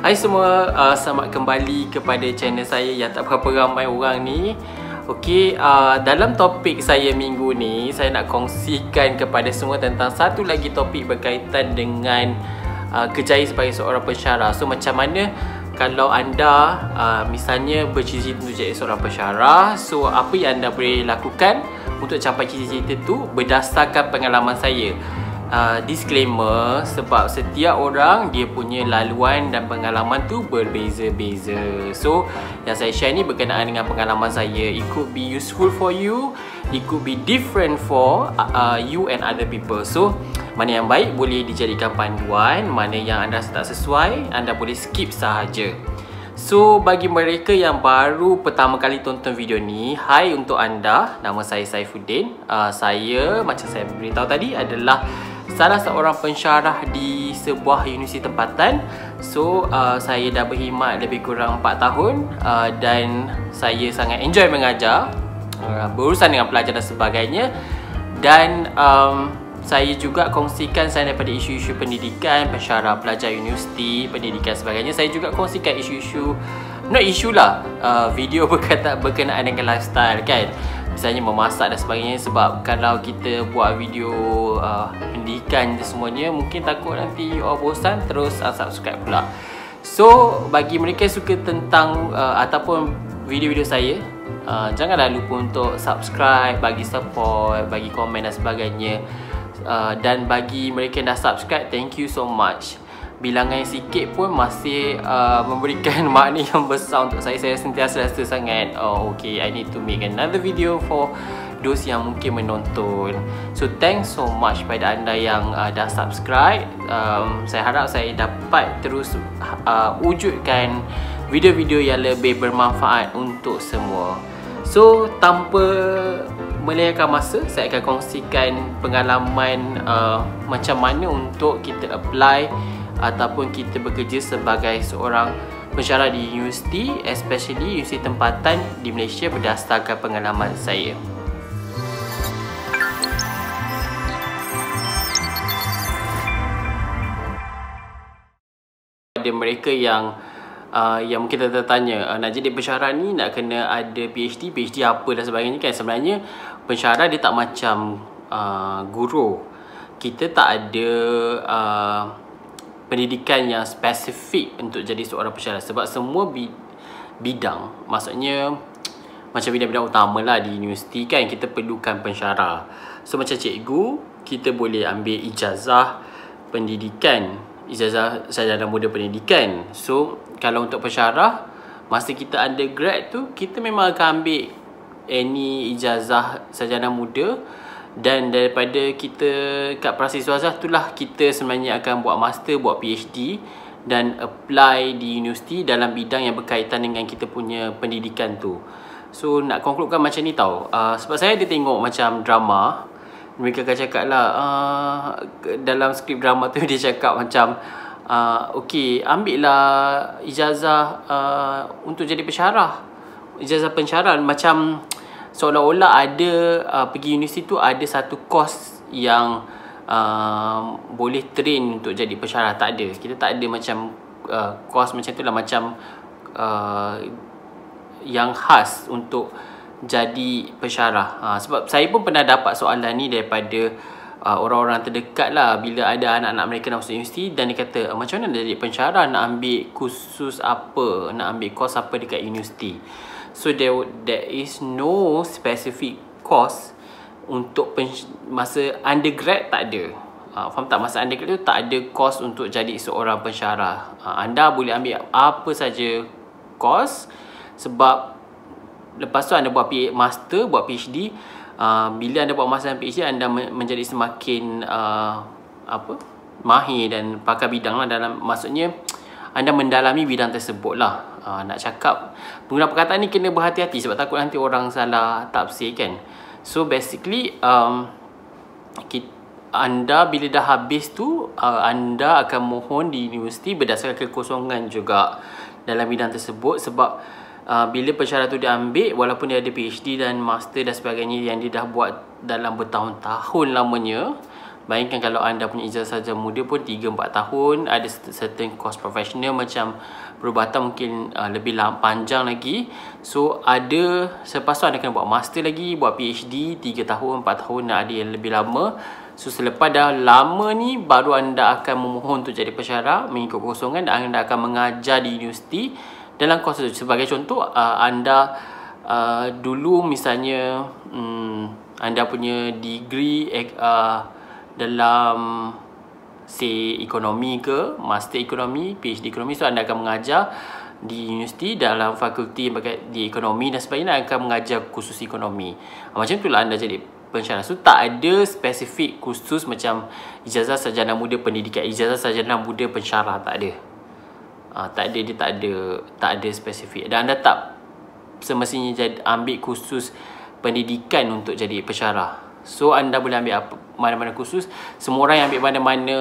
Hai semua, selamat kembali kepada channel saya yang tak berapa ramai orang ni. Okey, dalam topik saya minggu ni, saya nak kongsikan kepada semua tentang satu lagi topik berkaitan dengan kerjaya sebagai seorang pensyarah. So macam mana kalau anda misalnya bercita-cita untuk jadi seorang pensyarah, so apa yang anda boleh lakukan untuk capai cita-cita tu berdasarkan pengalaman saya. Disclaimer, sebab setiap orang dia punya laluan dan pengalaman tu berbeza-beza. So yang saya share ni berkenaan dengan pengalaman saya. It could be useful for you, it could be different for you and other people. So mana yang baik boleh dijadikan panduan, mana yang anda tak sesuai anda boleh skip sahaja. So bagi mereka yang baru pertama kali tonton video ni, hai untuk anda, nama saya Saifuddin. Saya macam saya beritahu tadi adalah salah seorang pensyarah di sebuah universiti tempatan. So saya dah berkhidmat lebih kurang 4 tahun dan saya sangat enjoy mengajar, berurusan dengan pelajar dan sebagainya. Dan saya juga kongsikan selain daripada isu-isu pendidikan, pensyarah pelajar universiti, pendidikan sebagainya, saya juga kongsikan isu-isu, not isu lah, video berkenaan dengan lifestyle kan. Misalnya memasak dan sebagainya. Sebab kalau kita buat video pendidikan dan semuanya, mungkin takut nanti orang bosan terus unsubscribe pula. So bagi mereka yang suka tentang ataupun video-video saya, janganlah lupa untuk subscribe, bagi support, bagi komen dan sebagainya. Dan bagi mereka yang dah subscribe, thank you so much. Bilangan yang sikit pun masih memberikan makna yang besar untuk saya. Saya sentiasa rasa sangat okay, I need to make another video for those yang mungkin menonton. So thanks so much pada anda yang dah subscribe. Saya harap saya dapat terus wujudkan video-video yang lebih bermanfaat untuk semua. So tanpa melengahkan masa, saya akan kongsikan pengalaman macam mana untuk kita apply ataupun kita bekerja sebagai seorang pensyarah di universiti, especially universiti tempatan di Malaysia berdasarkan pengalaman saya. Ada mereka yang mungkin tertanya, nak jadi pensyarah ni nak kena ada PhD apa dan sebagainya kan. Sebenarnya pensyarah dia tak macam guru. Kita tak ada pendidikan yang spesifik untuk jadi seorang pensyarah. Sebab semua bidang, maksudnya macam bidang-bidang utama lah di universiti kan, kita perlukan pensyarah. So macam cikgu, kita boleh ambil ijazah pendidikan, ijazah sarjana muda pendidikan. So kalau untuk pensyarah, masa kita undergrad tu, kita memang akan ambil any ijazah sarjana muda. Dan daripada kita kat prasiswazah tu lah kita sebenarnya akan buat master, buat PhD dan apply di universiti dalam bidang yang berkaitan dengan kita punya pendidikan tu. So nak konkludkan macam ni tau, sebab saya ada tengok macam drama, mereka akan cakap lah dalam skrip drama tu dia cakap macam okay, ambil lah ijazah untuk jadi pensyarah, ijazah pensyarah. Macam seolah-olah ada pergi universiti tu ada satu course yang boleh train untuk jadi pensyarah. Tak ada. Kita tak ada macam course macam tu lah, macam yang khas untuk jadi pensyarah. Sebab saya pun pernah dapat soalan ni daripada orang-orang terdekat lah, bila ada anak-anak mereka nak masuk universiti dan dia kata, macam mana nak jadi pensyarah, nak ambil kursus apa, nak ambil course apa dekat universiti. So there is no specific course untuk masa undergrad, tak ada. Faham tak? Masa undergrad tu tak ada course untuk jadi seorang pensyarah. Anda boleh ambil apa saja course, sebab lepas tu anda buat master, buat PhD. Bila anda buat master dan PhD, anda menjadi semakin mahir dan pakar bidang lah dalam, maksudnya anda mendalami bidang tersebut lah. Nak cakap, penggunaan perkataan ni kena berhati-hati sebab takut nanti orang salah tafsir kan. So basically anda bila dah habis tu, anda akan mohon di universiti berdasarkan kekosongan juga dalam bidang tersebut. Sebab bila pensyarah tu dia ambil, walaupun dia ada PhD dan master dan sebagainya yang dia dah buat dalam bertahun-tahun lamanya, Bayangkan kalau anda punya ijazah sarjana muda pun 3-4 tahun, ada certain course professional macam perubatan mungkin lebih panjang lagi. So ada selepas tu anda kena buat master lagi, buat PhD 3 tahun, 4 tahun, dan ada yang lebih lama. So selepas dah lama ni baru anda akan memohon untuk jadi pensyarah mengikut kekosongan, dan anda akan mengajar di universiti dalam course itu. Sebagai contoh, anda dulu misalnya anda punya degree dalam say ekonomi ke, master ekonomi, PhD ekonomi, so anda akan mengajar di universiti dalam fakulti di ekonomi dan sebagainya, akan mengajar khusus ekonomi. Macam itulah anda jadi pensyarah. So tak ada spesifik khusus macam ijazah sarjana muda pendidikan, ijazah sarjana muda pensyarah, tak ada. Dia tak ada spesifik, dan anda tak semestinya ambil khusus pendidikan untuk jadi pensyarah. So anda boleh ambil mana-mana khusus. Semua orang yang ambil mana-mana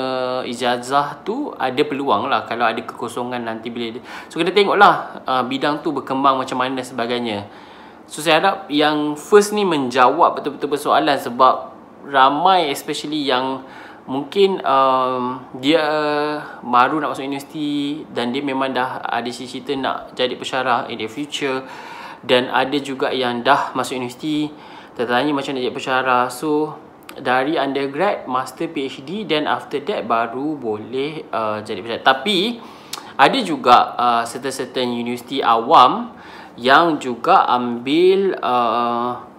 ijazah tu ada peluang lah kalau ada kekosongan nanti bila so kita tengoklah bidang tu berkembang macam mana dan sebagainya. So saya harap yang first ni menjawab betul-betul persoalan, sebab ramai especially yang mungkin dia baru nak masuk universiti dan dia memang dah ada cita-cita nak jadi pensyarah in the future, dan ada juga yang dah masuk universiti tertanya macam nak jadi pensyarah. So dari undergrad, master, PhD, then after that baru boleh jadi pensyarah. Tapi ada juga certain universiti awam yang juga ambil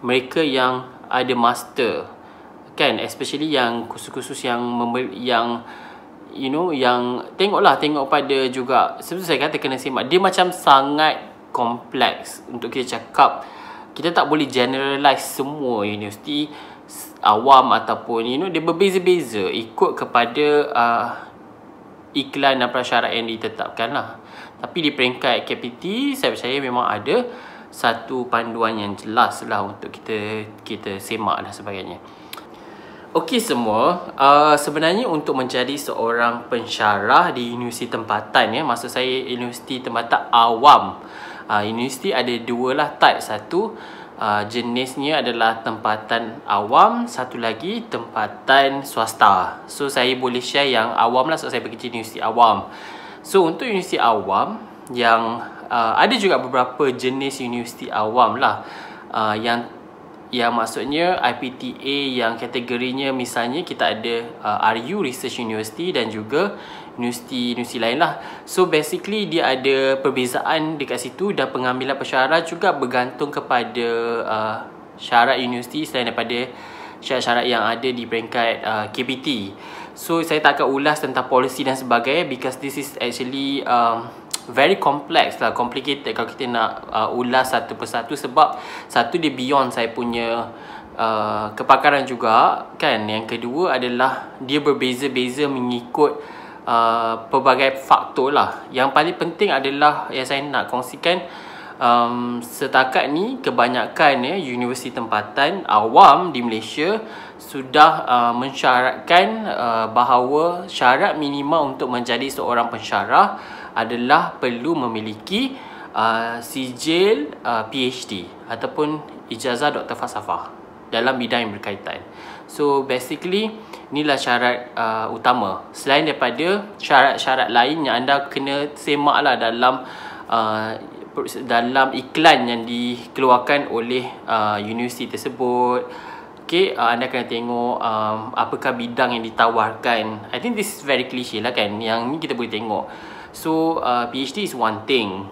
mereka yang ada master, kan, especially yang khusus-khusus yang yang tengok pada juga, seperti saya kata, kena simak. Dia macam sangat kompleks untuk kita cakap. Kita tak boleh generalize semua universiti awam ataupun dia berbeza-beza ikut kepada iklan dan prasyarat yang ditetapkan lah. Tapi di peringkat KPT, saya percaya memang ada satu panduan yang jelas lah untuk kita semak dan sebagainya. Okey semua, sebenarnya untuk menjadi seorang pensyarah di universiti tempatan, maksud saya universiti tempatan awam, universiti ada dua lah type. Satu jenisnya adalah tempatan awam, satu lagi tempatan swasta. So saya boleh share yang awam lah, sebab saya bekerja di universiti awam. So untuk universiti awam yang ada juga beberapa jenis universiti awam lah, yang maksudnya IPTA yang kategorinya, misalnya kita ada RU Research University dan juga universiti lain lah. So basically dia ada perbezaan dekat situ, dan pengambilan pensyarah juga bergantung kepada syarat universiti selain daripada syarat-syarat yang ada di peringkat KPT. So saya tak akan ulas tentang polisi dan sebagainya, because this is actually very complex lah, complicated kalau kita nak ulas satu persatu, sebab satu dia beyond saya punya kepakaran juga, kan. Yang kedua adalah dia berbeza-beza mengikut pelbagai faktor lah. Yang paling penting adalah yang saya nak kongsikan, setakat ni kebanyakan universiti tempatan awam di Malaysia sudah mensyaratkan bahawa syarat minima untuk menjadi seorang pensyarah adalah perlu memiliki sijil PhD ataupun ijazah Dr. Falsafah dalam bidang yang berkaitan. So basically inilah syarat utama. Selain daripada syarat-syarat lain yang anda kena semak lah dalam iklan yang dikeluarkan oleh universiti tersebut. Okay, anda kena tengok apakah bidang yang ditawarkan. I think this is very cliche lah, kan. Yang ni kita boleh tengok. So PhD is one thing.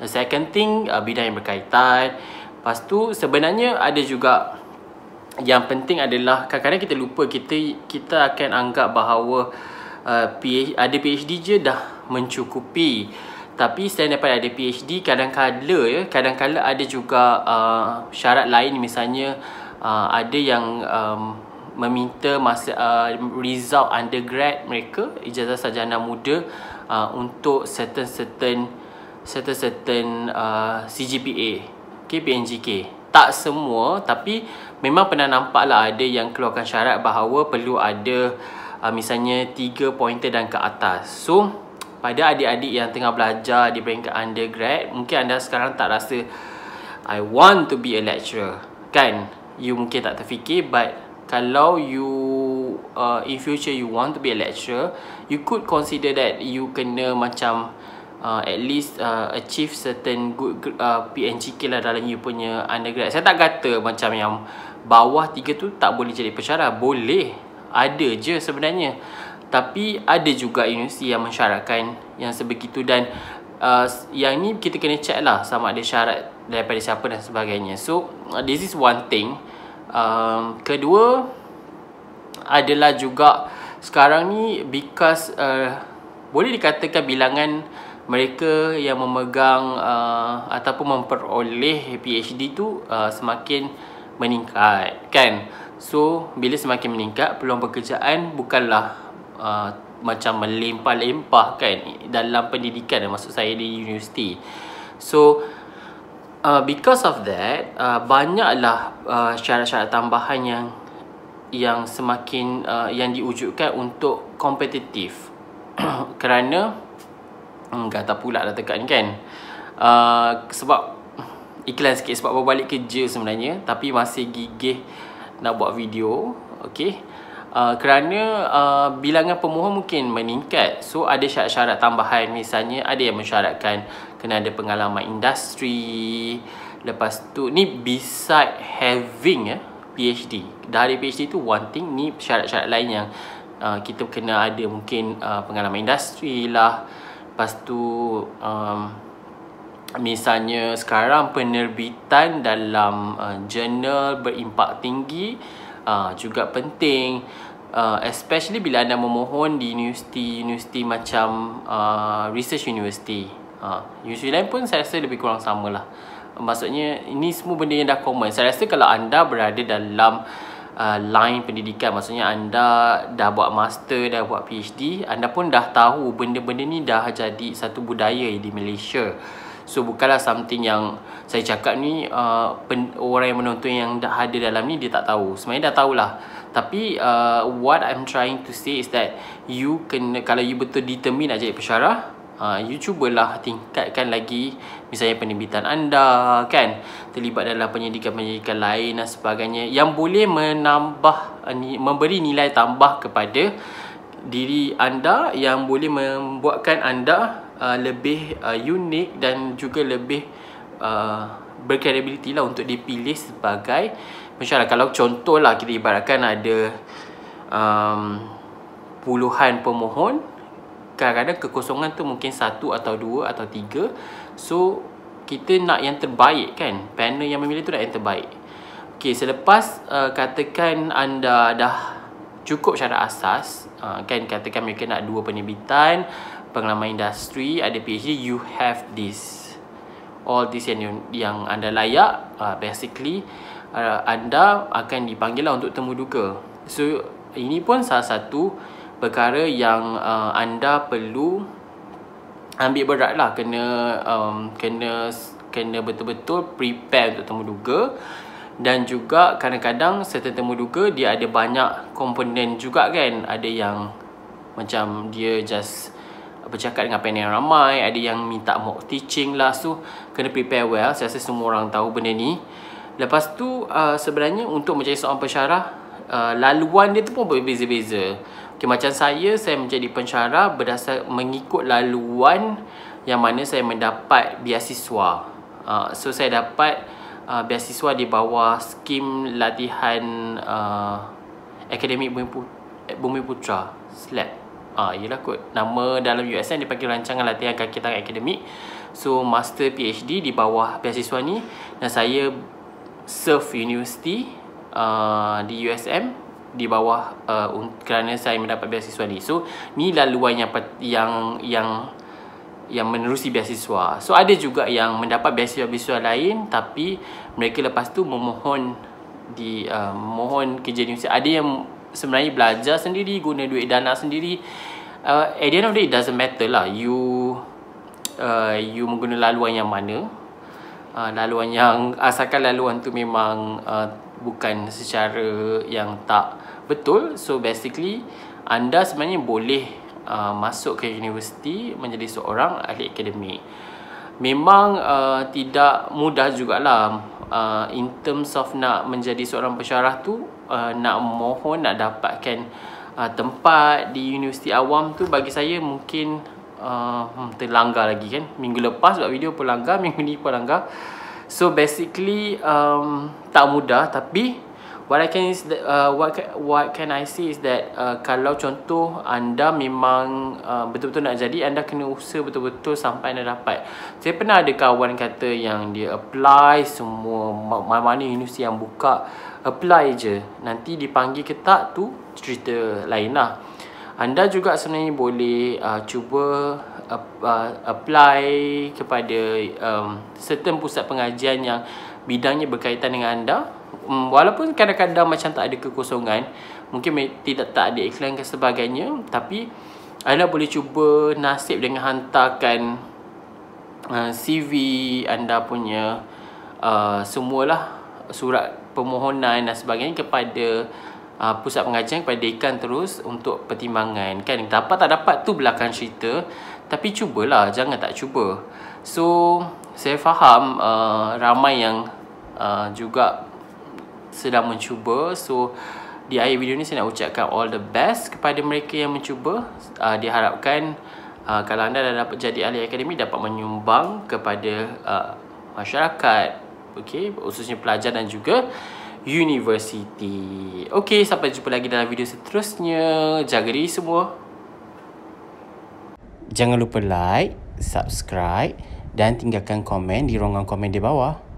The second thing, bidang yang berkaitan. Lepas tu sebenarnya ada juga yang penting adalah kadang-kadang kita lupa, kita akan anggap bahawa ada PhD je dah mencukupi. Tapi selain daripada ada PhD, kadang-kala ada juga syarat lain. Misalnya ada yang meminta result undergrad mereka, ijazah sarjana muda, untuk certain CGPA, PNGK. Tak semua, tapi memang pernah nampak lah ada yang keluarkan syarat bahawa perlu ada misalnya 3 pointer dan ke atas. So pada adik-adik yang tengah belajar di peringkat undergrad, mungkin anda sekarang tak rasa I want to be a lecturer, kan? You mungkin tak terfikir, but kalau you in future you want to be a lecturer, you could consider that you kena macam at least achieve certain good PNGK lah dalam you punya undergrad. Saya tak kata macam yang bawah 3 tu tak boleh jadi pensyarah. Boleh, ada je sebenarnya. Tapi ada juga universiti yang mensyaratkan yang sebegitu, dan yang ni kita kena check lah sama ada syarat daripada siapa dan sebagainya. So this is one thing. Kedua adalah juga sekarang ni because boleh dikatakan bilangan mereka yang memegang ataupun memperoleh PhD tu semakin meningkat, kan? So bila semakin meningkat, peluang pekerjaan bukanlah macam melimpah-limpah, kan, dalam pendidikan, maksud saya di universiti. So because of that, banyaklah syarat-syarat tambahan yang semakin yang diwujudkan untuk kompetitif. Kerana kata pula dah tekan, kan, sebab iklan sikit, sebab baru balik kerja sebenarnya tapi masih gigih nak buat video. Okay, kerana bilangan pemohon mungkin meningkat, so ada syarat-syarat tambahan. Misalnya ada yang mensyaratkan kena ada pengalaman industri. Lepas tu ni beside having PhD, dah ada PhD tu one thing, ni syarat-syarat lain yang kita kena ada mungkin pengalaman industri lah. Lepas tu misalnya sekarang penerbitan dalam jurnal berimpak tinggi juga penting, especially bila anda memohon di universiti macam research university. Universiti lain pun saya rasa lebih kurang sama lah. Maksudnya ini semua benda yang dah common. Saya rasa kalau anda berada dalam line pendidikan, maksudnya anda dah buat master, dah buat PhD, anda pun dah tahu benda-benda ni dah jadi satu budaya di Malaysia. So bukanlah something yang saya cakap ni orang yang menonton yang dah ada dalam ni dia tak tahu. Sebenarnya dah tahulah. Tapi what I'm trying to say is that you kena, kalau you betul determine nak jadi pensyarah, you cubalah tingkatkan lagi misalnya penerbitan anda, kan, terlibat dalam penyidikan-penyidikan lain dan sebagainya yang boleh menambah, memberi nilai tambah kepada diri anda, yang boleh membuatkan anda lebih unik dan juga lebih berkredibiliti lah untuk dipilih sebagai pensyarah. Kalau contohlah kita ibaratkan ada puluhan pemohon, kadang-kadang kekosongan tu mungkin 1 atau 2 atau 3. So kita nak yang terbaik, kan, panel yang memilih tu nak yang terbaik. Okay, selepas katakan anda dah cukup syarat asas, kan, katakan mereka nak 2 penerbitan, pengalaman industri, ada PhD, you have this, all this yang anda layak, basically anda akan dipanggil lah untuk temu duka. So ini pun salah satu perkara yang anda perlu ambil berat lah. Kena betul-betul prepare untuk temu duga. Dan juga kadang-kadang serta temu duga dia ada banyak komponen juga, kan. Ada yang macam dia just bercakap dengan panel yang ramai, ada yang minta mock teaching lah. So kena prepare well. Saya rasa semua orang tahu benda ni. Lepas tu sebenarnya untuk menjadi seorang pensyarah, laluan dia tu pun berbeza-beza. Okay, macam saya menjadi pensyarah berdasar mengikut laluan yang mana saya mendapat beasiswa. So saya dapat beasiswa di bawah skim latihan Akademik Bumi Putra, SLAP. Yelah kot, nama dalam USM dipanggil Rancangan Latihan Kaki Tangan Akademik. So master PhD di bawah beasiswa ni, dan saya serve universiti di USM di bawah kerana saya mendapat beasiswa ni. So ni laluan yang menerusi beasiswa. So ada juga yang mendapat beasiswa-beasiswa lain tapi mereka lepas tu memohon kerja di universiti. Ada yang sebenarnya belajar sendiri, guna duit dana sendiri. At the end of the day, it doesn't matter lah you mengguna laluan yang mana. Laluan yang asalkan laluan tu memang bukan secara yang tak betul. So basically anda sebenarnya boleh masuk ke universiti menjadi seorang ahli akademik. Memang tidak mudah jugalah in terms of nak menjadi seorang pensyarah tu. nak mohon nak dapatkan tempat di universiti awam tu, bagi saya mungkin terlanggar lagi kan. Minggu lepas buat video pun langgar, minggu ni pun langgar. So basically tak mudah, tapi what can I say is that kalau contoh anda memang betul-betul nak jadi, anda kena usaha betul-betul sampai anda dapat. Saya pernah ada kawan kata yang dia apply semua mana-mana universiti yang buka, apply je, nanti dipanggil ke tak tu cerita lain lah. Anda juga sebenarnya boleh cuba apply kepada certain pusat pengajian yang bidangnya berkaitan dengan anda. Walaupun kadang-kadang macam tak ada kekosongan, mungkin tak ada iklan dan sebagainya, tapi anda boleh cuba nasib dengan hantarkan CV anda punya semualah, surat permohonan dan sebagainya kepada pusat pengajian, kepada dekan terus untuk pertimbangan kan. Dapat tak dapat tu belakang cerita, tapi cubalah, jangan tak cuba. So saya faham ramai yang juga sedang mencuba. So di akhir video ni saya nak ucapkan all the best kepada mereka yang mencuba. Diharapkan kalau anda dah dapat jadi ahli akademik, dapat menyumbang kepada masyarakat, okay, khususnya pelajar dan juga universiti. Okay, sampai jumpa lagi dalam video seterusnya. Jaga diri semua. Jangan lupa like, subscribe dan tinggalkan komen di ruangan komen di bawah.